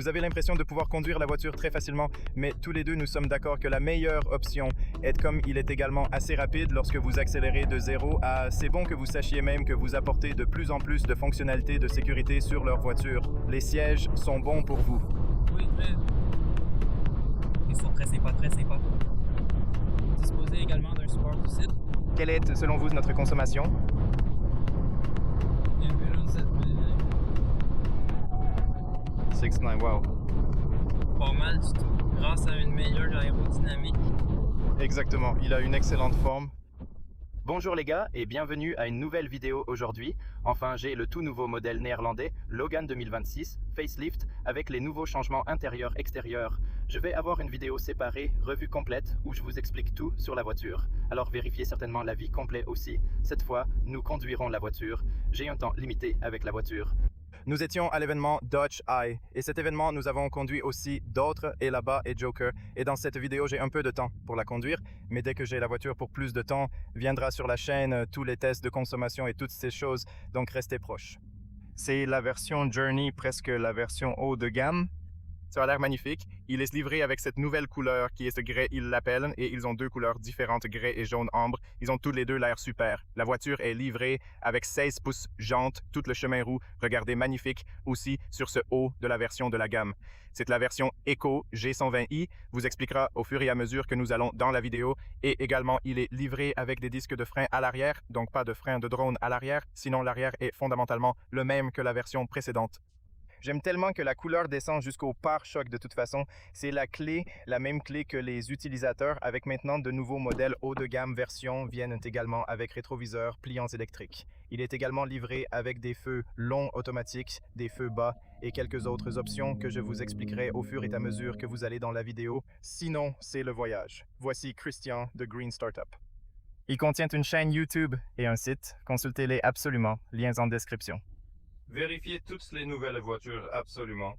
Vous avez l'impression de pouvoir conduire la voiture très facilement, mais tous les deux nous sommes d'accord que la meilleure option est comme il est également assez rapide lorsque vous accélérez de 0 à c'est bon que vous sachiez même que vous apportez de plus en plus de fonctionnalités de sécurité sur leur voiture. Les sièges sont bons pour vous. Oui, très. Ils sont très sympas, très sympas. Disposé également d'un support du site. Quelle est, selon vous, notre consommation? Environ 7000. 6,9, wow. Pas mal du tout, grâce à une meilleure aérodynamique. Exactement, il a une excellente forme. Bonjour les gars et bienvenue à une nouvelle vidéo aujourd'hui. Enfin, j'ai le tout nouveau modèle néerlandais Logan 2026 Facelift avec les nouveaux changements intérieurs-extérieurs. Je vais avoir une vidéo séparée, revue complète, où je vous explique tout sur la voiture. Alors vérifiez certainement l'avis complet aussi. Cette fois, nous conduirons la voiture. J'ai un temps limité avec la voiture. Nous étions à l'événement Dodge Eye et cet événement nous avons conduit aussi d'autres et là-bas et Joker et dans cette vidéo j'ai un peu de temps pour la conduire mais dès que j'ai la voiture pour plus de temps viendra sur la chaîne tous les tests de consommation et toutes ces choses donc restez proches. C'est la version Journey, presque la version haut de gamme. Ça a l'air magnifique. Il est livré avec cette nouvelle couleur qui est ce grès, ils l'appellent, et ils ont deux couleurs différentes, grès et jaune ambre. Ils ont tous les deux l'air super. La voiture est livrée avec 16 pouces jantes, tout le chemin roue. Regardez, magnifique aussi sur ce haut de la version de la gamme. C'est la version Eco G120i, vous expliquera au fur et à mesure que nous allons dans la vidéo. Et également, il est livré avec des disques de frein à l'arrière, donc pas de frein de drone à l'arrière, sinon l'arrière est fondamentalement le même que la version précédente. J'aime tellement que la couleur descend jusqu'au pare-choc de toute façon. C'est la clé, la même clé que les utilisateurs avec maintenant de nouveaux modèles haut de gamme version viennent également avec rétroviseur, pliants électriques. Il est également livré avec des feux longs automatiques, des feux bas et quelques autres options que je vous expliquerai au fur et à mesure que vous allez dans la vidéo. Sinon, c'est le voyage. Voici Christian de Green Startup. Il contient une chaîne YouTube et un site. Consultez-les absolument. Liens en description. Vérifiez toutes les nouvelles voitures, absolument.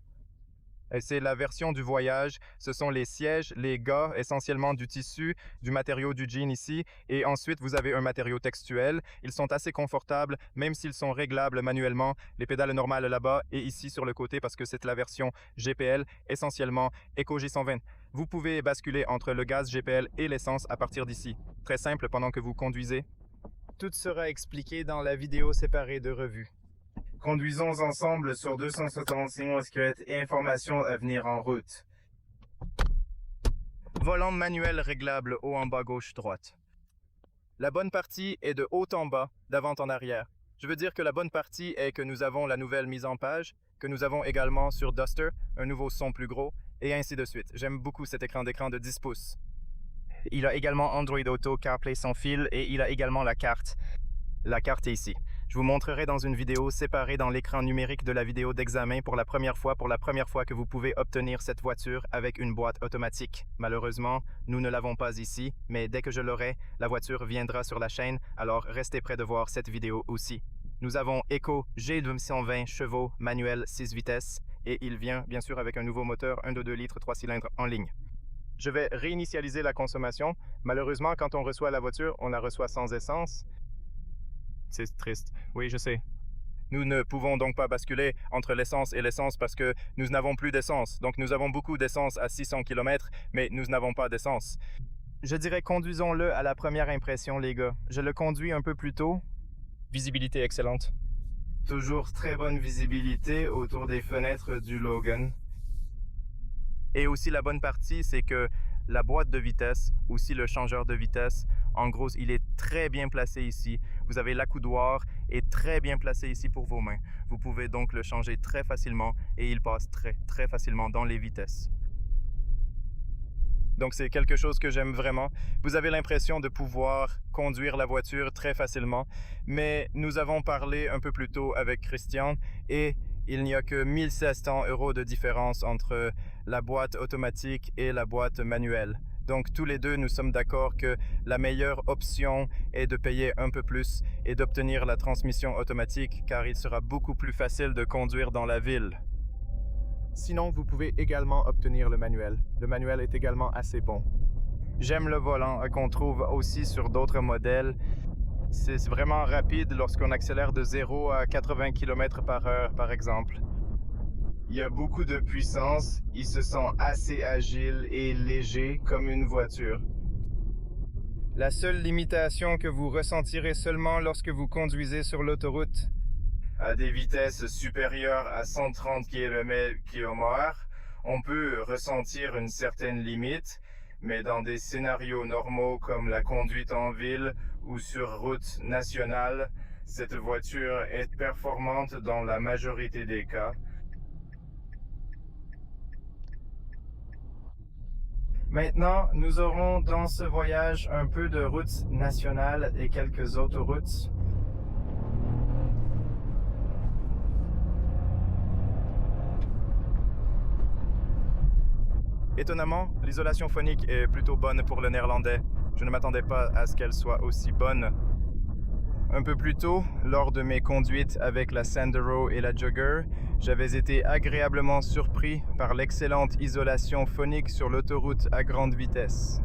C'est la version du voyage. Ce sont les sièges, les gars, essentiellement du tissu, du matériau du jean ici. Et ensuite, vous avez un matériau textuel. Ils sont assez confortables, même s'ils sont réglables manuellement. Les pédales normales là-bas et ici sur le côté parce que c'est la version GPL, essentiellement Eco G120. Vous pouvez basculer entre le gaz GPL et l'essence à partir d'ici. Très simple pendant que vous conduisez. Tout sera expliqué dans la vidéo séparée de revue. Conduisons ensemble sur 271 squelettes et informations à venir en route. Volant manuel réglable haut en bas gauche droite. La bonne partie est de haut en bas, d'avant en arrière. Je veux dire que la bonne partie est que nous avons la nouvelle mise en page, que nous avons également sur Duster, un nouveau son plus gros, et ainsi de suite. J'aime beaucoup cet écran d'écran de 10 pouces. Il a également Android Auto, CarPlay sans fil, et il a également la carte. La carte est ici. Je vous montrerai dans une vidéo séparée dans l'écran numérique de la vidéo d'examen pour la première fois que vous pouvez obtenir cette voiture avec une boîte automatique. Malheureusement, nous ne l'avons pas ici, mais dès que je l'aurai, la voiture viendra sur la chaîne, alors restez prêts de voir cette vidéo aussi. Nous avons Eco G220 chevaux, manuel 6 vitesses, et il vient bien sûr avec un nouveau moteur 1.2 litres 3 cylindres en ligne. Je vais réinitialiser la consommation. Malheureusement, quand on reçoit la voiture, on la reçoit sans essence. C'est triste. Oui, je sais. Nous ne pouvons donc pas basculer entre l'essence et l'essence parce que nous n'avons plus d'essence. Donc nous avons beaucoup d'essence à 600 km, mais nous n'avons pas d'essence. Je dirais conduisons-le à la première impression, les gars. Je le conduis un peu plus tôt. Visibilité excellente. Toujours très bonne visibilité autour des fenêtres du Logan. Et aussi la bonne partie, c'est que la boîte de vitesse, aussi le changeur de vitesse, en gros, il est très bien placé ici. Vous avez l'accoudoir est très bien placé ici pour vos mains. Vous pouvez donc le changer très facilement et il passe très facilement dans les vitesses. Donc c'est quelque chose que j'aime vraiment. Vous avez l'impression de pouvoir conduire la voiture très facilement, mais nous avons parlé un peu plus tôt avec Christian et il n'y a que 1 700 € de différence entre la boîte automatique et la boîte manuelle. Donc tous les deux, nous sommes d'accord que la meilleure option est de payer un peu plus et d'obtenir la transmission automatique car il sera beaucoup plus facile de conduire dans la ville. Sinon, vous pouvez également obtenir le manuel. Le manuel est également assez bon. J'aime le volant qu'on trouve aussi sur d'autres modèles. C'est vraiment rapide lorsqu'on accélère de 0 à 80 km/h, par exemple. Il y a beaucoup de puissance, il se sent assez agile et léger comme une voiture. La seule limitation que vous ressentirez seulement lorsque vous conduisez sur l'autoroute. À des vitesses supérieures à 130 km/h, on peut ressentir une certaine limite, mais dans des scénarios normaux comme la conduite en ville ou sur route nationale, cette voiture est performante dans la majorité des cas. Maintenant, nous aurons dans ce voyage un peu de route nationale et quelques autoroutes. Étonnamment, l'isolation phonique est plutôt bonne pour le néerlandais. Je ne m'attendais pas à ce qu'elle soit aussi bonne. Un peu plus tôt, lors de mes conduites avec la Sandero et la Jogger, j'avais été agréablement surpris par l'excellente isolation phonique sur l'autoroute à grande vitesse.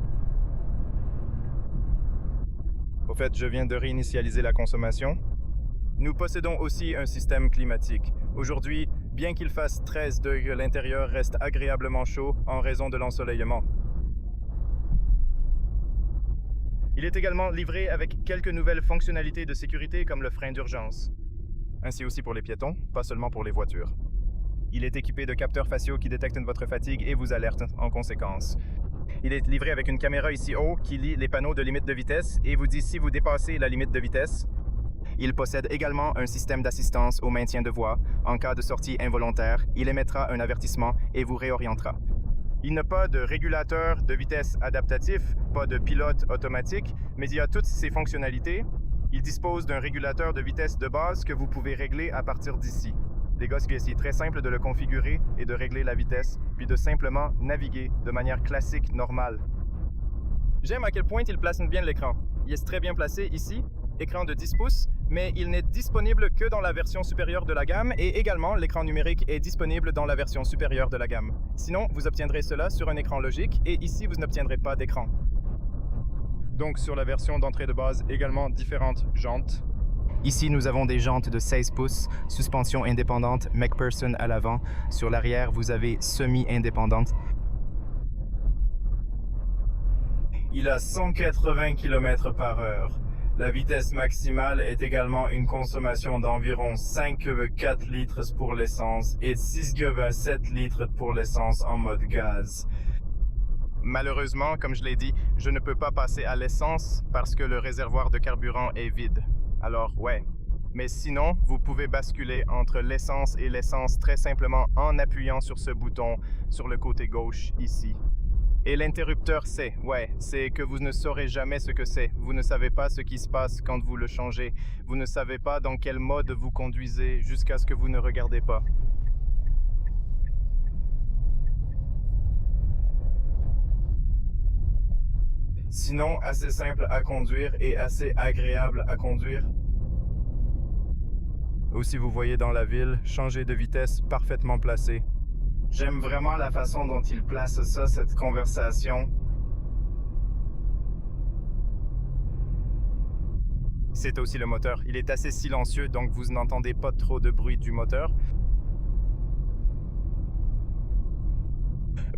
Au fait, je viens de réinitialiser la consommation. Nous possédons aussi un système climatique. Aujourd'hui, bien qu'il fasse 13 degrés, l'intérieur reste agréablement chaud en raison de l'ensoleillement. Il est également livré avec quelques nouvelles fonctionnalités de sécurité comme le frein d'urgence. Ainsi aussi pour les piétons, pas seulement pour les voitures. Il est équipé de capteurs faciaux qui détectent votre fatigue et vous alertent en conséquence. Il est livré avec une caméra ici haut qui lit les panneaux de limite de vitesse et vous dit si vous dépassez la limite de vitesse. Il possède également un système d'assistance au maintien de voie. En cas de sortie involontaire, il émettra un avertissement et vous réorientera. Il n'a pas de régulateur de vitesse adaptatif, pas de pilote automatique, mais il y a toutes ces fonctionnalités. Il dispose d'un régulateur de vitesse de base que vous pouvez régler à partir d'ici. Les gars, c'est très simple de le configurer et de régler la vitesse, puis de simplement naviguer de manière classique, normale. J'aime à quel point il place bien l'écran. Il est très bien placé ici, écran de 10 pouces, mais il n'est disponible que dans la version supérieure de la gamme et également l'écran numérique est disponible dans la version supérieure de la gamme. Sinon, vous obtiendrez cela sur un écran logique et ici, vous n'obtiendrez pas d'écran. Donc sur la version d'entrée de base, également différentes jantes. Ici, nous avons des jantes de 16 pouces, suspension indépendante, MacPherson à l'avant. Sur l'arrière, vous avez semi-indépendante. Il a 180 km/h. La vitesse maximale est également une consommation d'environ 5,4 litres pour l'essence et 6,7 litres pour l'essence en mode gaz. Malheureusement, comme je l'ai dit, je ne peux pas passer à l'essence parce que le réservoir de carburant est vide. Alors, ouais. Mais sinon, vous pouvez basculer entre l'essence et l'essence très simplement en appuyant sur ce bouton sur le côté gauche ici. Et l'interrupteur, c'est que vous ne saurez jamais ce que c'est. Vous ne savez pas ce qui se passe quand vous le changez. Vous ne savez pas dans quel mode vous conduisez jusqu'à ce que vous ne regardez pas. Sinon, assez simple à conduire et assez agréable à conduire. Aussi, vous voyez dans la ville, changer de vitesse parfaitement placé. J'aime vraiment la façon dont il place ça, cette conversation. C'est aussi le moteur. Il est assez silencieux, donc vous n'entendez pas trop de bruit du moteur.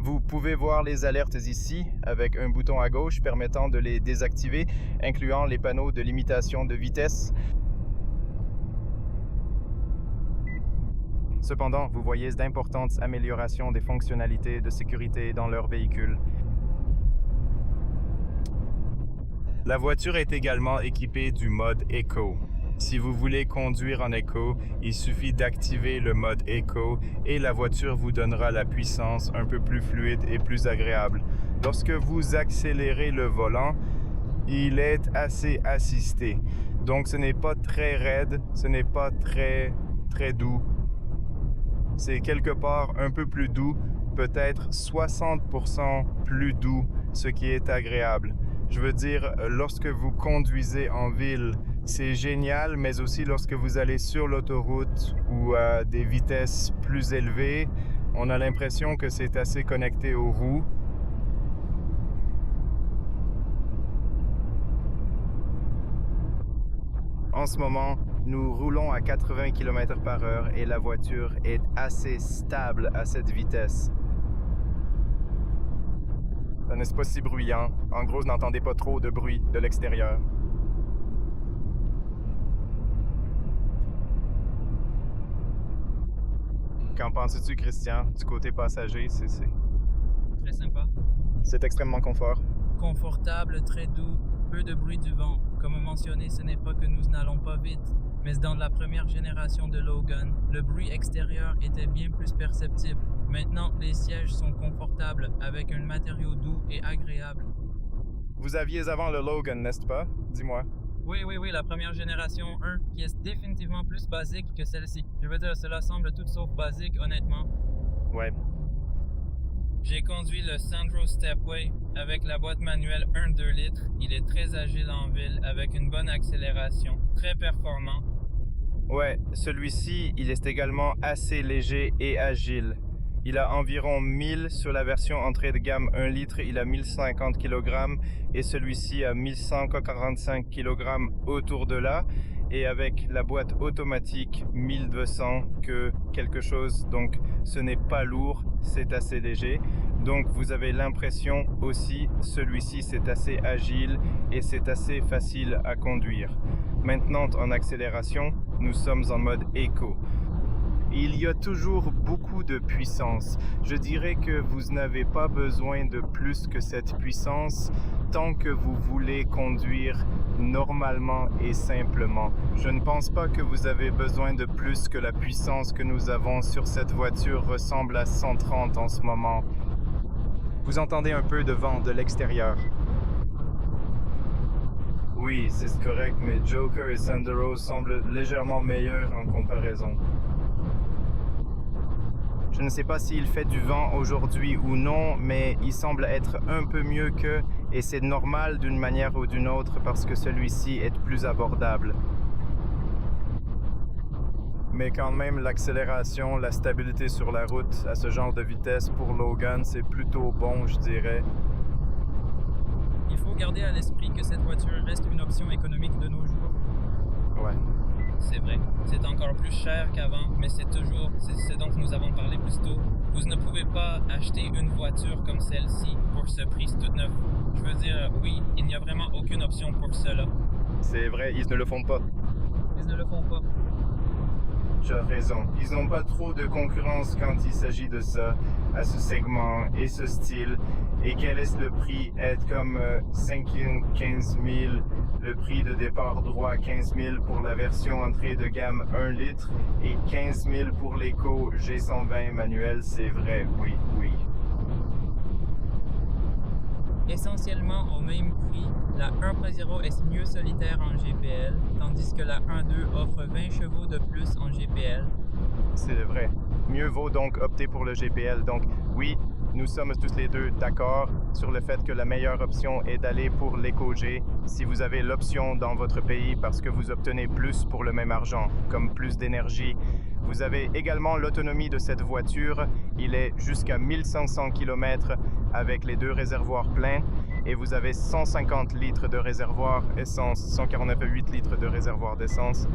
Vous pouvez voir les alertes ici, avec un bouton à gauche permettant de les désactiver, incluant les panneaux de limitation de vitesse. Cependant, vous voyez d'importantes améliorations des fonctionnalités de sécurité dans leur véhicule. La voiture est également équipée du mode Eco. Si vous voulez conduire en Eco, il suffit d'activer le mode Eco et la voiture vous donnera la puissance un peu plus fluide et plus agréable. Lorsque vous accélérez le volant, il est assez assisté. Donc ce n'est pas très raide, ce n'est pas très doux. C'est quelque part un peu plus doux, peut-être 60% plus doux, ce qui est agréable. Je veux dire, lorsque vous conduisez en ville, c'est génial, mais aussi lorsque vous allez sur l'autoroute ou à des vitesses plus élevées, on a l'impression que c'est assez connecté aux roues. En ce moment, nous roulons à 80 km/h et la voiture est assez stable à cette vitesse. Ça n'est pas si bruyant. En gros, vous n'entendez pas trop de bruit de l'extérieur. Qu'en penses-tu, Christian, du côté passager, Très sympa. c'est extrêmement confort. Confortable, très doux, peu de bruit du vent. Comme mentionné, ce n'est pas que nous n'allons pas vite, mais dans la première génération de Logan, le bruit extérieur était bien plus perceptible. Maintenant, les sièges sont confortables, avec un matériau doux et agréable. Vous aviez avant le Logan, n'est-ce pas? Dis-moi. Oui, la première génération 1, qui est définitivement plus basique que celle-ci. Je veux dire, cela semble tout sauf basique, honnêtement. Ouais. J'ai conduit le Sandro Stepway avec la boîte manuelle 1,2 litres. Il est très agile en ville avec une bonne accélération, très performant. Ouais, celui-ci, il est également assez léger et agile. Il a environ 1000 sur la version entrée de gamme 1 litre, il a 1050 kg et celui-ci a 1145 kg autour de là. Et avec la boîte automatique 1200 que quelque chose, donc ce n'est pas lourd, c'est assez léger. Donc vous avez l'impression aussi, celui-ci c'est assez agile et c'est assez facile à conduire. Maintenant en accélération, nous sommes en mode éco. Il y a toujours beaucoup de puissance. Je dirais que vous n'avez pas besoin de plus que cette puissance tant que vous voulez conduire normalement et simplement. Je ne pense pas que vous avez besoin de plus que la puissance que nous avons sur cette voiture ressemble à 130 en ce moment. Vous entendez un peu de vent de l'extérieur. Oui, c'est correct, mais Joker et Sandero semblent légèrement meilleurs en comparaison. Je ne sais pas s'il fait du vent aujourd'hui ou non, mais il semble être un peu mieux que, et c'est normal d'une manière ou d'une autre parce que celui-ci est plus abordable. Mais quand même, l'accélération, la stabilité sur la route à ce genre de vitesse pour Logan, c'est plutôt bon, je dirais. Il faut garder à l'esprit que cette voiture reste une option économique de nos jours. Ouais. C'est vrai, c'est encore plus cher qu'avant, mais c'est ce dont nous avons parlé plus tôt. Vous ne pouvez pas acheter une voiture comme celle-ci pour ce prix tout neuf. Je veux dire, oui, il n'y a vraiment aucune option pour cela. C'est vrai, ils ne le font pas. Ils ne le font pas. Tu as raison. Ils n'ont pas trop de concurrence quand il s'agit de ça, à ce segment et ce style. Et quel est le prix? Être comme 15 000, le prix de départ droit 15 000 pour la version entrée de gamme 1 litre et 15 000 pour l'éco G120 manuel, c'est vrai, oui. Essentiellement au même prix, la 1.0 est mieux solitaire en GPL, tandis que la 1.2 offre 20 chevaux de plus en GPL. C'est vrai. Mieux vaut donc opter pour le GPL. Donc oui, nous sommes tous les deux d'accord sur le fait que la meilleure option est d'aller pour l'EcoG si vous avez l'option dans votre pays parce que vous obtenez plus pour le même argent, comme plus d'énergie. Vous avez également l'autonomie de cette voiture. Il est jusqu'à 1500 km avec les deux réservoirs pleins et vous avez 150 litres de réservoir essence, 149,8 litres de réservoir d'essence.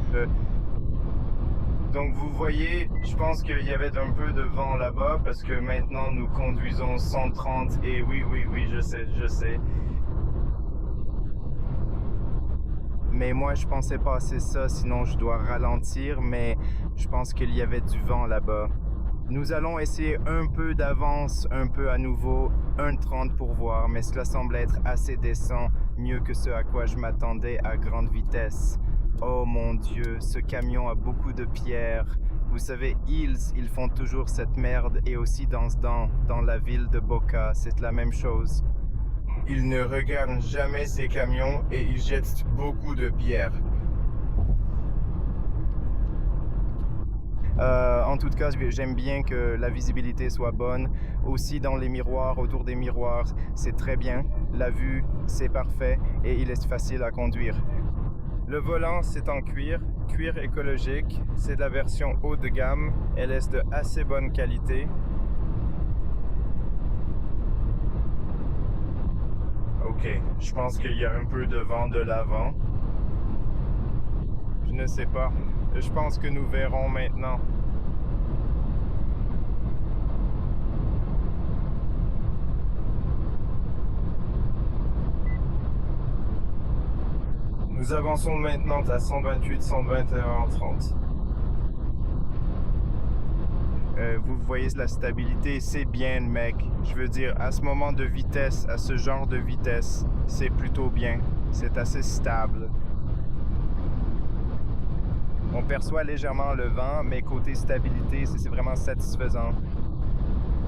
Donc vous voyez, je pense qu'il y avait un peu de vent là-bas parce que maintenant nous conduisons 130 et oui, je sais. Mais moi, je pensais passer ça, sinon je dois ralentir, mais je pense qu'il y avait du vent là-bas. Nous allons essayer un peu d'avance, un peu à nouveau, 1,30 pour voir, mais cela semble être assez décent, mieux que ce à quoi je m'attendais à grande vitesse. Oh mon Dieu, ce camion a beaucoup de pierres. Vous savez, ils font toujours cette merde et aussi dans la ville de Boca, c'est la même chose. Ils ne regardent jamais ces camions et ils jettent beaucoup de pierres. En tout cas, j'aime bien que la visibilité soit bonne. Aussi dans les miroirs, autour des miroirs, c'est très bien. La vue, c'est parfait et il est facile à conduire. Le volant, c'est en cuir écologique. C'est de la version haut de gamme. Elle est de assez bonne qualité. Ok, je pense qu'il y a un peu de vent de l'avant. Je ne sais pas. Je pense que nous verrons maintenant. Nous avançons maintenant à 128, 121 en 30. Vous voyez la stabilité, c'est bien, mec. Je veux dire, à ce moment de vitesse, à ce genre de vitesse, c'est plutôt bien. C'est assez stable. On perçoit légèrement le vent, mais côté stabilité, c'est vraiment satisfaisant.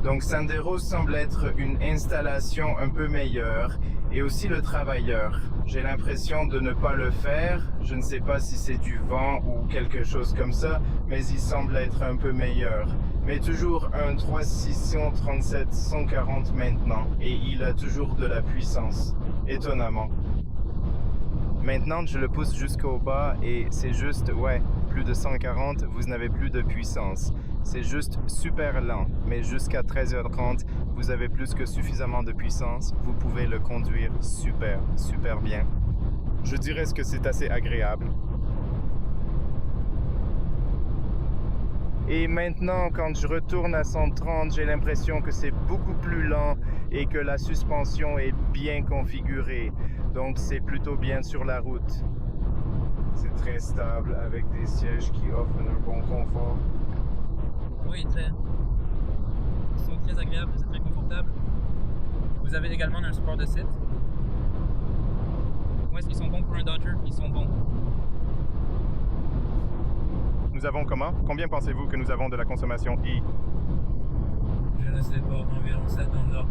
Donc Sandero semble être une installation un peu meilleure, et aussi le travailleur. J'ai l'impression de ne pas le faire, je ne sais pas si c'est du vent ou quelque chose comme ça, mais il semble être un peu meilleur. Mais toujours un 3637 140 maintenant, et il a toujours de la puissance, étonnamment. Maintenant, je le pousse jusqu'au bas et c'est juste, ouais, plus de 140, vous n'avez plus de puissance. C'est juste super lent, mais jusqu'à 13h30, vous avez plus que suffisamment de puissance. Vous pouvez le conduire super, super bien. Je dirais que c'est assez agréable. Et maintenant, quand je retourne à 130, j'ai l'impression que c'est beaucoup plus lent et que la suspension est bien configurée. Donc c'est plutôt bien sur la route. C'est très stable avec des sièges qui offrent un bon confort. Oui, ils sont très agréables, c'est très confortable. Vous avez également un support de site. Où est-ce qu'ils sont bons pour un Dodger? Ils sont bons. Nous avons comment? Combien pensez-vous que nous avons de la consommation I? Je ne sais pas, environ 7 dans l'ordre.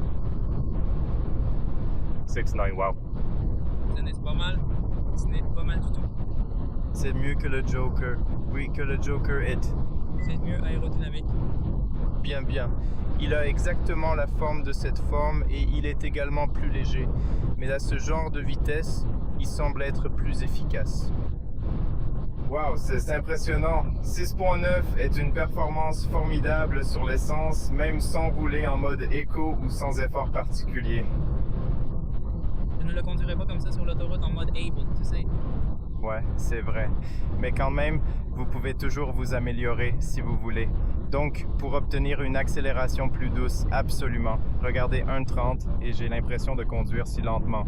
6-9, wow. Ce n'est pas mal. Ce n'est pas mal du tout. C'est mieux que le Joker. Oui, que le Joker est. C'est mieux aérodynamique. Bien, bien. Il a exactement la forme de cette forme et il est également plus léger. Mais à ce genre de vitesse, il semble être plus efficace. Wow, c'est impressionnant. 6.9 est une performance formidable sur l'essence, même sans rouler en mode éco ou sans effort particulier. Je ne le conduirai pas comme ça sur l'autoroute en mode able, tu sais. Ouais, c'est vrai. Mais quand même, vous pouvez toujours vous améliorer si vous voulez. Donc, pour obtenir une accélération plus douce, absolument. Regardez 1.30 et j'ai l'impression de conduire si lentement.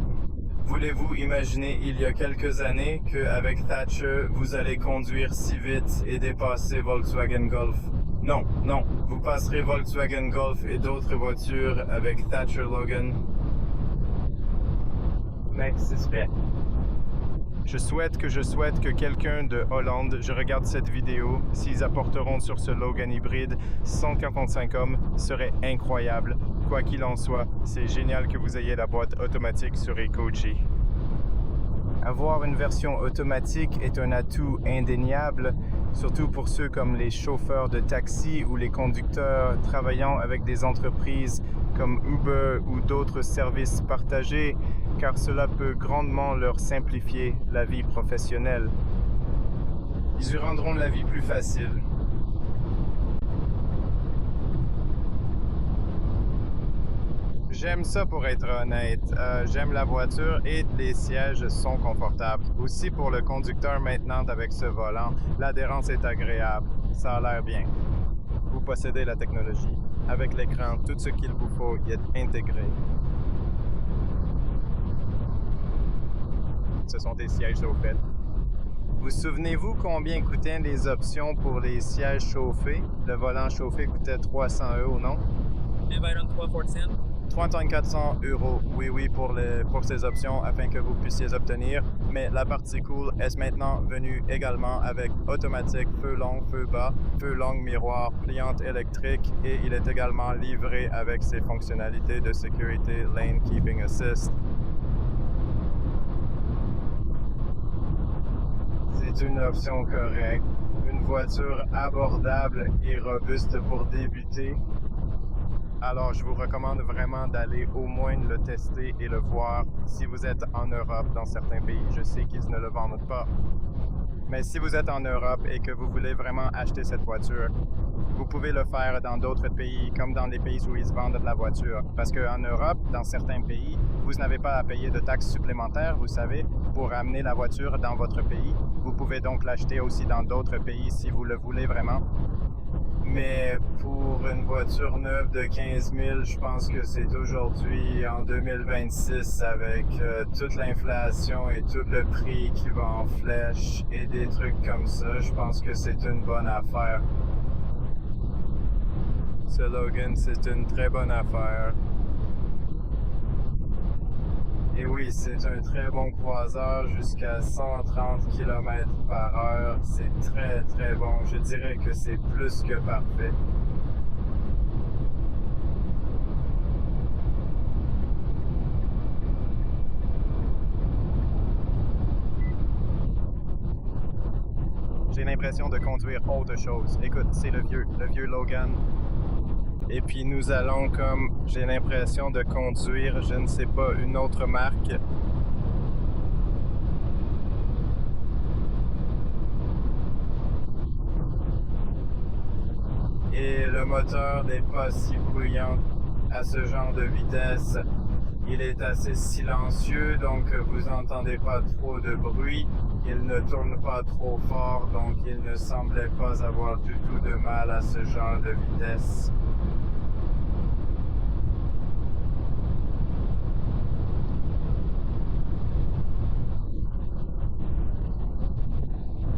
Voulez-vous imaginer il y a quelques années qu'avec Thatcher, vous allez conduire si vite et dépasser Volkswagen Golf? Non, non, vous passerez Volkswagen Golf et d'autres voitures avec Thatcher Logan. Mec, c'est fait. Je souhaite que quelqu'un de Hollande, je regarde cette vidéo, s'ils apporteront sur ce Logan hybride 145 hommes, serait incroyable. Quoi qu'il en soit, c'est génial que vous ayez la boîte automatique sur Ecoji. Avoir une version automatique est un atout indéniable, surtout pour ceux comme les chauffeurs de taxi ou les conducteurs travaillant avec des entreprises comme Uber ou d'autres services partagés, car cela peut grandement leur simplifier la vie professionnelle. Ils lui rendront la vie plus facile. J'aime ça pour être honnête. J'aime la voiture et les sièges sont confortables. Aussi pour le conducteur maintenant avec ce volant, l'adhérence est agréable. Ça a l'air bien. Vous possédez la technologie. Avec l'écran, tout ce qu'il vous faut y est intégré. Ce sont des sièges chauffés. Vous souvenez-vous combien coûtaient les options pour les sièges chauffés? Le volant chauffé coûtait 300 €, non? Environ 300. 3400 €, oui, pour ces options afin que vous puissiez obtenir. Mais la partie cool est maintenant venue également avec automatique, feu long, feu bas, feu long, miroir, pliante électrique et il est également livré avec ses fonctionnalités de sécurité Lane Keeping Assist. C'est une option correcte, une voiture abordable et robuste pour débuter. Alors, je vous recommande vraiment d'aller au moins le tester et le voir si vous êtes en Europe dans certains pays. Je sais qu'ils ne le vendent pas. Mais si vous êtes en Europe et que vous voulez vraiment acheter cette voiture, vous pouvez le faire dans d'autres pays, comme dans les pays où ils vendent de la voiture. Parce qu'en Europe, dans certains pays, vous n'avez pas à payer de taxes supplémentaires, vous savez, pour amener la voiture dans votre pays. Vous pouvez donc l'acheter aussi dans d'autres pays si vous le voulez vraiment. Mais pour une voiture neuve de 15 000, je pense que c'est aujourd'hui, en 2026, avec toute l'inflation et tout le prix qui va en flèche et des trucs comme ça, je pense que c'est une bonne affaire. Ce Logan, c'est une très bonne affaire. Et oui, c'est un très bon croiseur jusqu'à 130 km/h. C'est très très bon. Je dirais que c'est plus que parfait. J'ai l'impression de conduire autre chose. Écoute, c'est le vieux Logan. Et puis nous allons comme, j'ai l'impression de conduire, je ne sais pas, une autre marque. Et le moteur n'est pas si bruyant à ce genre de vitesse. Il est assez silencieux, donc vous n'entendez pas trop de bruit. Il ne tourne pas trop fort, donc il ne semblait pas avoir du tout de mal à ce genre de vitesse.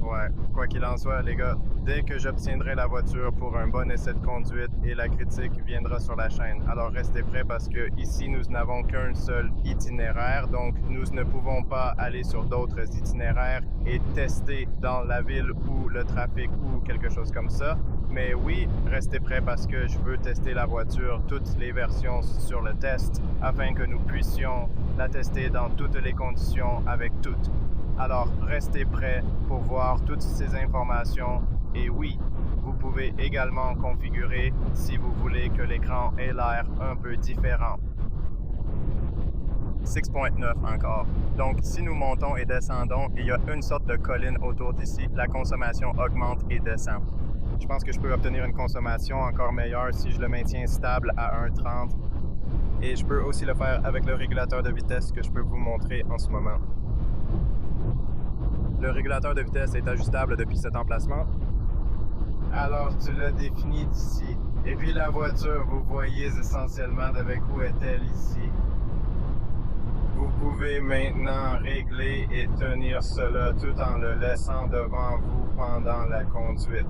Ouais, quoi qu'il en soit, les gars, dès que j'obtiendrai la voiture pour un bon essai de conduite et la critique viendra sur la chaîne. Alors restez prêts parce que ici nous n'avons qu'un seul itinéraire, donc nous ne pouvons pas aller sur d'autres itinéraires et tester dans la ville ou le trafic ou quelque chose comme ça. Mais oui, restez prêts parce que je veux tester la voiture, toutes les versions sur le test, afin que nous puissions la tester dans toutes les conditions avec toutes. Alors, restez prêts pour voir toutes ces informations. Et oui, vous pouvez également configurer si vous voulez que l'écran ait l'air un peu différent. 6.9 encore. Donc, si nous montons et descendons, il y a une sorte de colline autour d'ici. La consommation augmente et descend. Je pense que je peux obtenir une consommation encore meilleure si je le maintiens stable à 1,30. Et je peux aussi le faire avec le régulateur de vitesse que je peux vous montrer en ce moment. Le régulateur de vitesse est ajustable depuis cet emplacement. Alors, tu l'as défini d'ici. Et puis la voiture, vous voyez essentiellement avec où est-elle ici. Vous pouvez maintenant régler et tenir cela tout en le laissant devant vous pendant la conduite.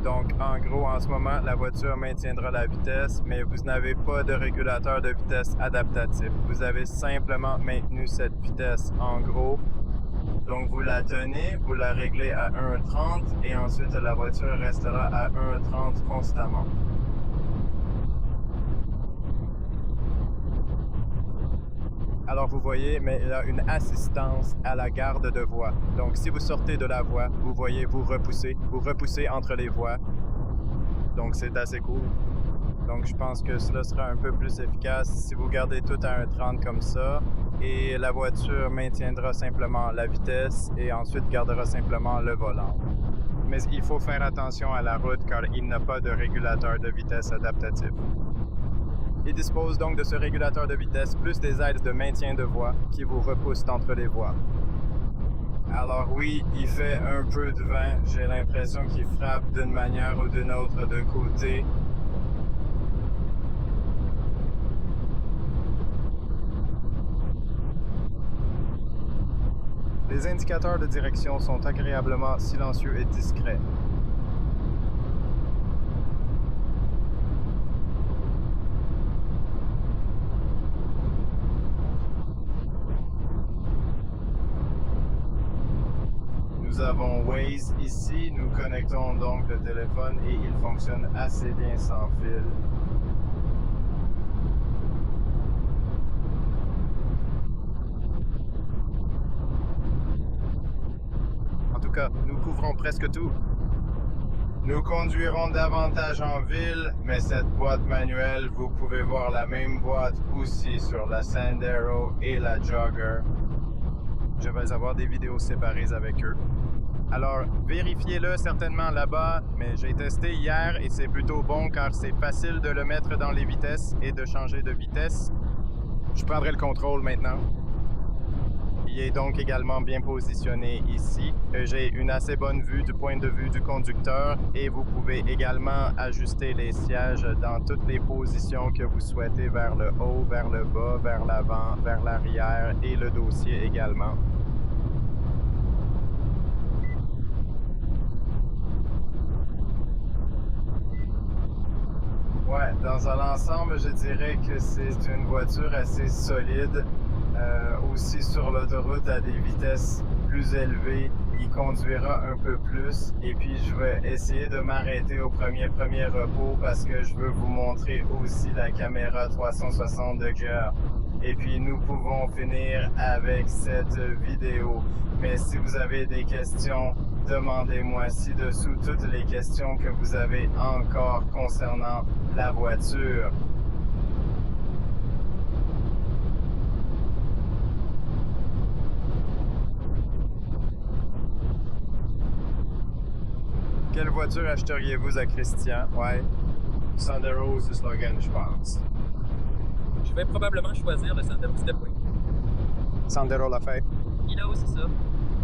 Donc, en gros, en ce moment, la voiture maintiendra la vitesse, mais vous n'avez pas de régulateur de vitesse adaptatif. Vous avez simplement maintenu cette vitesse en gros. Donc, vous la tenez, vous la réglez à 1,30 et ensuite la voiture restera à 1,30 constamment. Alors vous voyez, mais il y a une assistance à la garde de voie. Donc si vous sortez de la voie, vous voyez, vous repoussez entre les voies. Donc c'est assez cool. Donc je pense que cela sera un peu plus efficace si vous gardez tout à 1,30 comme ça. Et la voiture maintiendra simplement la vitesse et ensuite gardera simplement le volant. Mais il faut faire attention à la route car il n'a pas de régulateur de vitesse adaptatif. Il dispose donc de ce régulateur de vitesse plus des aides de maintien de voie qui vous repoussent entre les voies. Alors oui, il fait un peu de vent. J'ai l'impression qu'il frappe d'une manière ou d'une autre de côté. Les indicateurs de direction sont agréablement silencieux et discrets. Nous avons Waze ici, nous connectons donc le téléphone et il fonctionne assez bien sans fil. En tout cas, nous couvrons presque tout. Nous conduirons davantage en ville, mais cette boîte manuelle, vous pouvez voir la même boîte aussi sur la Sandero et la Jogger. Je vais avoir des vidéos séparées avec eux. Alors, vérifiez-le certainement là-bas, mais j'ai testé hier et c'est plutôt bon car c'est facile de le mettre dans les vitesses et de changer de vitesse. Je prendrai le contrôle maintenant. Soyez donc également bien positionné ici. J'ai une assez bonne vue du point de vue du conducteur et vous pouvez également ajuster les sièges dans toutes les positions que vous souhaitez vers le haut, vers le bas, vers l'avant, vers l'arrière et le dossier également. Ouais, dans un ensemble, je dirais que c'est une voiture assez solide. Aussi sur l'autoroute à des vitesses plus élevées, il conduira un peu plus. Et puis je vais essayer de m'arrêter au premier repos parce que je veux vous montrer aussi la caméra 360 degrés. Et puis nous pouvons finir avec cette vidéo. Mais si vous avez des questions, demandez-moi ci-dessous toutes les questions que vous avez encore concernant la voiture. Quelle voiture achèteriez-vous à Christian? Ouais. Sandero ou Logan, je pense. Je vais probablement choisir le Sandero Stepway. Sandero l'a fait. Il a aussi ça.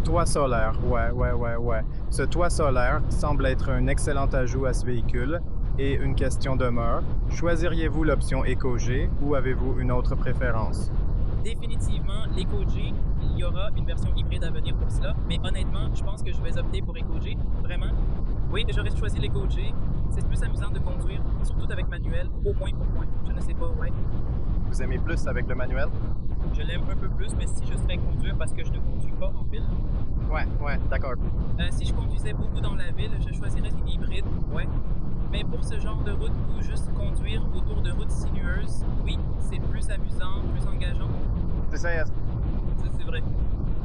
Toit solaire, ouais. Ce toit solaire semble être un excellent ajout à ce véhicule. Et une question demeure, choisiriez-vous l'option EcoG ou avez-vous une autre préférence? Définitivement, l'EcoG, il y aura une version hybride à venir pour cela, mais honnêtement, je pense que je vais opter pour EcoG, vraiment. Oui, j'aurais choisi l'EcoG. C'est plus amusant de conduire, surtout avec manuel, au point. Je ne sais pas, ouais. Vous aimez plus avec le manuel? Je l'aime un peu plus, mais si je serais conduire parce que je ne conduis pas en ville. Ouais, d'accord. Si je conduisais beaucoup dans la ville, je choisirais une hybride, ouais. Mais pour ce genre de route ou juste conduire autour de routes sinueuses, oui, c'est plus amusant, plus engageant. C'est vrai.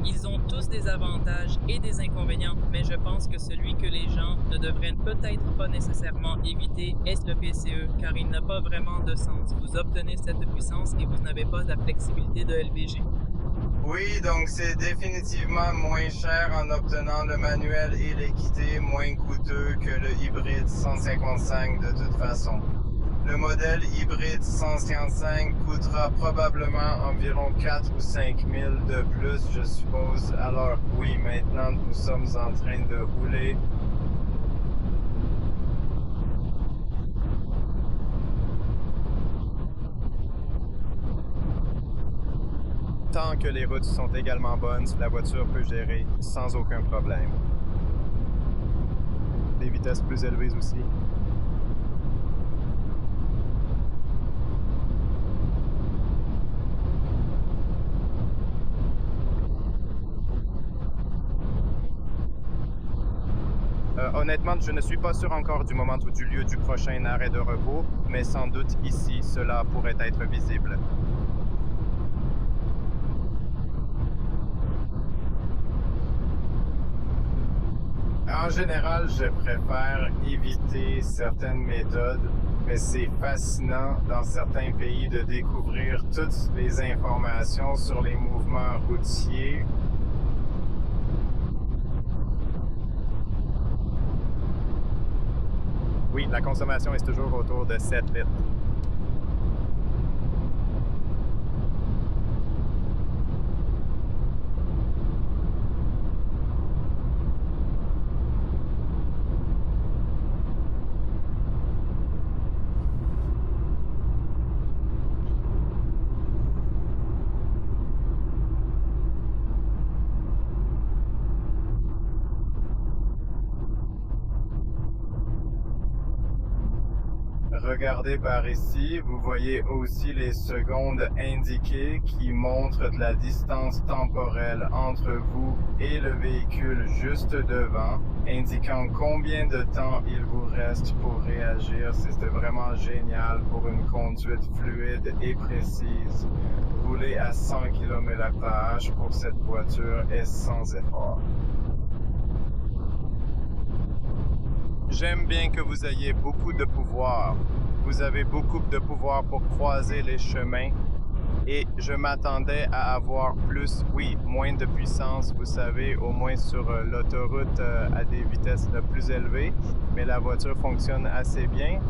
Ils ont tous des avantages et des inconvénients, mais je pense que celui que les gens ne devraient peut-être pas nécessairement éviter est le PCE, car il n'a pas vraiment de sens. Vous obtenez cette puissance et vous n'avez pas la flexibilité de LVG. Oui, donc c'est définitivement moins cher en obtenant le manuel et l'équité moins coûteux que le hybride 155 de toute façon. Le modèle hybride 155 coûtera probablement environ 4 ou 5 000 de plus, je suppose. Alors oui, maintenant nous sommes en train de rouler. Tant que les routes sont également bonnes, la voiture peut gérer sans aucun problème. Des vitesses plus élevées aussi. Honnêtement, je ne suis pas sûr encore du moment ou du lieu du prochain arrêt de repos, mais sans doute ici, cela pourrait être visible. En général, je préfère éviter certaines méthodes, mais c'est fascinant dans certains pays de découvrir toutes les informations sur les mouvements routiers. Oui, la consommation est toujours autour de 7 litres. Regardez par ici, vous voyez aussi les secondes indiquées qui montrent de la distance temporelle entre vous et le véhicule juste devant, indiquant combien de temps il vous reste pour réagir. C'est vraiment génial pour une conduite fluide et précise. Rouler à 100 km/h pour cette voiture est sans effort. J'aime bien que vous ayez beaucoup de pouvoir. Vous avez beaucoup de pouvoir pour croiser les chemins et je m'attendais à avoir plus, oui, moins de puissance, vous savez, au moins sur l'autoroute à des vitesses plus élevées, mais la voiture fonctionne assez bien.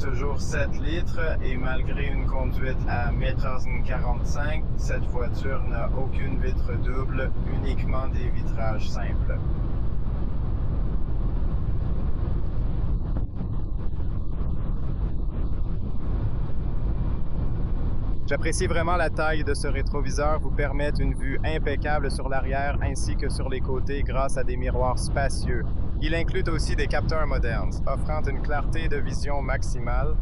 toujours 7 litres et malgré une conduite à 1045, cette voiture n'a aucune vitre double, uniquement des vitrages simples. J'apprécie vraiment la taille de ce rétroviseur, vous permettre une vue impeccable sur l'arrière ainsi que sur les côtés grâce à des miroirs spacieux. Il inclut aussi des capteurs modernes, offrant une clarté de vision maximale.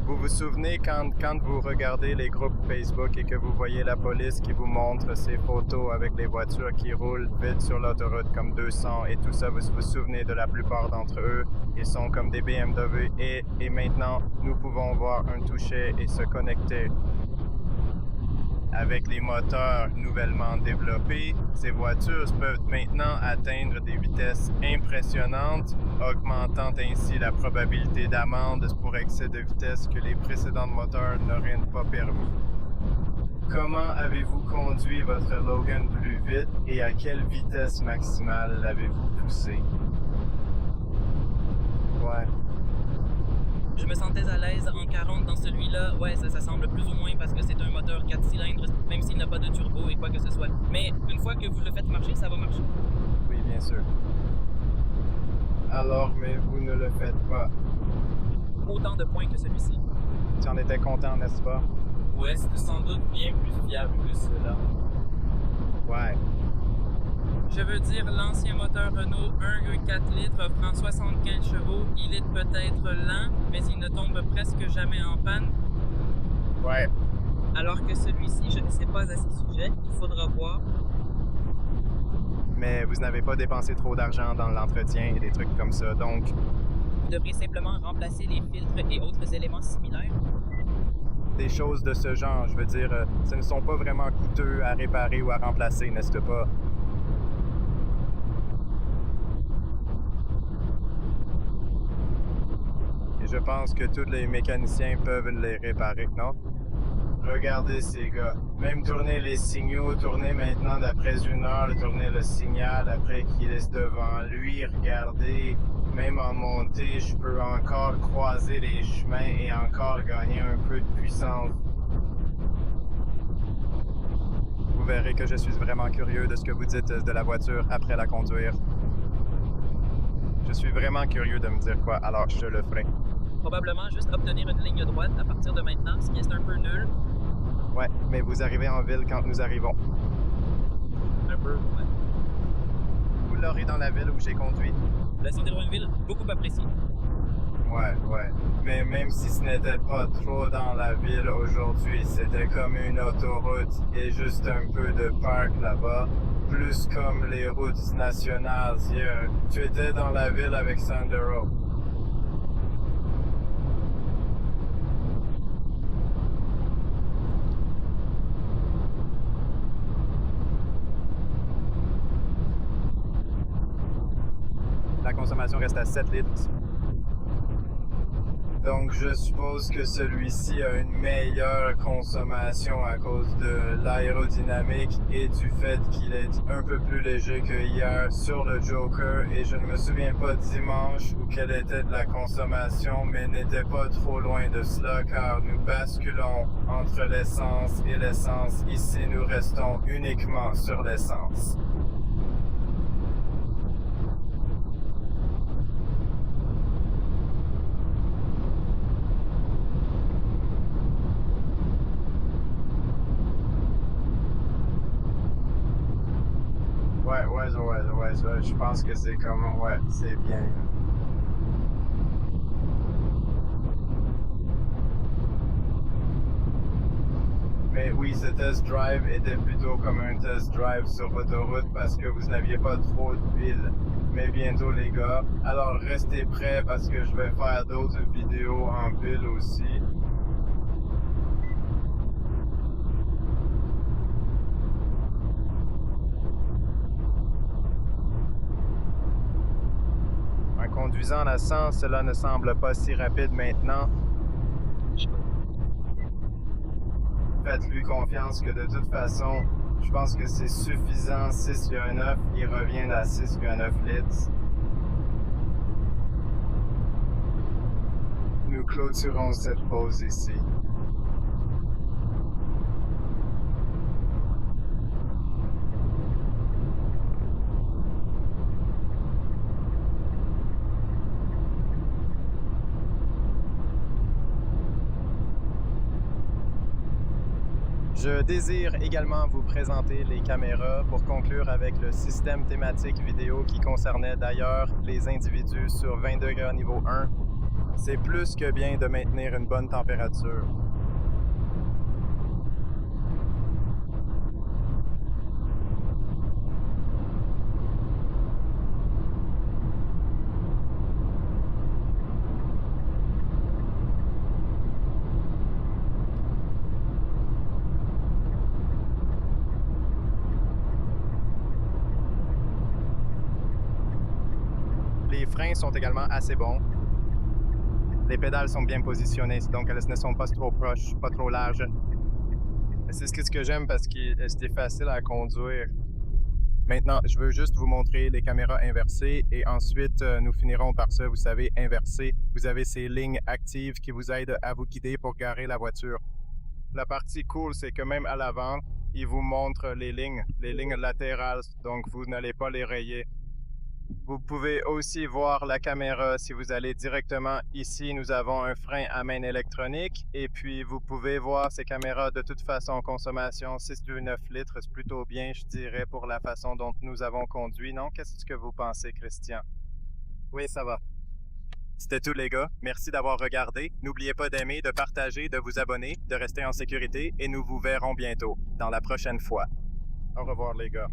Vous vous souvenez quand vous regardez les groupes Facebook et que vous voyez la police qui vous montre ces photos avec les voitures qui roulent vite sur l'autoroute comme 200 et tout ça, vous vous souvenez de la plupart d'entre eux, ils sont comme des BMW et maintenant nous pouvons voir un toucher et se connecter. Avec les moteurs nouvellement développés, ces voitures peuvent maintenant atteindre des vitesses impressionnantes, augmentant ainsi la probabilité d'amende pour excès de vitesse que les précédents moteurs n'auraient pas permis. Comment avez-vous conduit votre Logan plus vite et à quelle vitesse maximale l'avez-vous poussé? Ouais. Je me sentais à l'aise en 40 dans celui-là. Ouais, ça semble plus ou moins parce que c'est un moteur 4 cylindres, même s'il n'a pas de turbo et quoi que ce soit. Mais une fois que vous le faites marcher, ça va marcher. Oui, bien sûr. Alors, mais vous ne le faites pas. Autant de points que celui-ci. Tu en étais content, n'est-ce pas? Ouais, c'est sans doute bien plus fiable que cela. Ouais. Je veux dire, l'ancien moteur Renault 1,4 litres offrant 75 chevaux, il est peut-être lent, mais il ne tombe presque jamais en panne. Ouais. Alors que celui-ci, je ne sais pas à ce sujet, il faudra voir. Mais vous n'avez pas dépensé trop d'argent dans l'entretien et des trucs comme ça, donc... Vous devrez simplement remplacer les filtres et autres éléments similaires. Des choses de ce genre, je veux dire, ce ne sont pas vraiment coûteux à réparer ou à remplacer, n'est-ce pas? Je pense que tous les mécaniciens peuvent les réparer, non? Regardez ces gars. Même tourner les signaux, tourner maintenant d'après 1 heure, tourner le signal après qu'il est devant lui, regardez. Même en montée, je peux encore croiser les chemins et encore gagner un peu de puissance. Vous verrez que je suis vraiment curieux de ce que vous dites de la voiture après la conduire. Je suis vraiment curieux de me dire quoi, alors je le ferai. Probablement juste obtenir une ligne droite à partir de maintenant, ce qui est un peu nul. Ouais, mais vous arrivez en ville quand nous arrivons. Un peu, ouais. Vous l'aurez dans la ville où j'ai conduit. Le sentier une ville, beaucoup apprécié. Ouais. Mais même si ce n'était pas trop dans la ville aujourd'hui, c'était comme une autoroute et juste un peu de parc là-bas. Plus comme les routes nationales hier. Tu étais dans la ville avec Sandero. La consommation reste à 7 litres. Donc, je suppose que celui-ci a une meilleure consommation à cause de l'aérodynamique et du fait qu'il est un peu plus léger que hier sur le Joker. Et je ne me souviens pas dimanche où quelle était de la consommation, mais n'était pas trop loin de cela car nous basculons entre l'essence et l'essence. Ici, nous restons uniquement sur l'essence. Ouais, je pense que c'est comme, ouais, c'est bien. Mais oui, ce test drive était plutôt comme un test drive sur autoroute parce que vous n'aviez pas trop de ville. Mais bientôt les gars, alors restez prêts parce que je vais faire d'autres vidéos en ville aussi. conduisant à 100, cela ne semble pas si rapide maintenant. Faites-lui confiance que de toute façon, je pense que c'est suffisant. 6,9, il revient à 6,9 litres. Nous clôturons cette pause ici. Je désire également vous présenter les caméras pour conclure avec le système thématique vidéo qui concernait d'ailleurs les individus sur 20 degrés niveau 1. C'est plus que bien de maintenir une bonne température. Les freins sont également assez bons. Les pédales sont bien positionnées, donc elles ne sont pas trop proches, pas trop larges. C'est ce que j'aime parce que c'était facile à conduire. Maintenant, je veux juste vous montrer les caméras inversées et ensuite nous finirons par ça, vous savez, inversé. Vous avez ces lignes actives qui vous aident à vous guider pour garer la voiture. La partie cool, c'est que même à l'avant, il vous montre les lignes latérales, donc vous n'allez pas les rayer. Vous pouvez aussi voir la caméra si vous allez directement ici. Nous avons un frein à main électronique et puis vous pouvez voir ces caméras de toute façon. Consommation 6,9 litres, c'est plutôt bien, je dirais, pour la façon dont nous avons conduit. Non? Qu'est-ce que vous pensez, Christian? Oui, ça va. C'était tout, les gars. Merci d'avoir regardé. N'oubliez pas d'aimer, de partager, de vous abonner, de rester en sécurité et nous vous verrons bientôt dans la prochaine fois. Au revoir, les gars.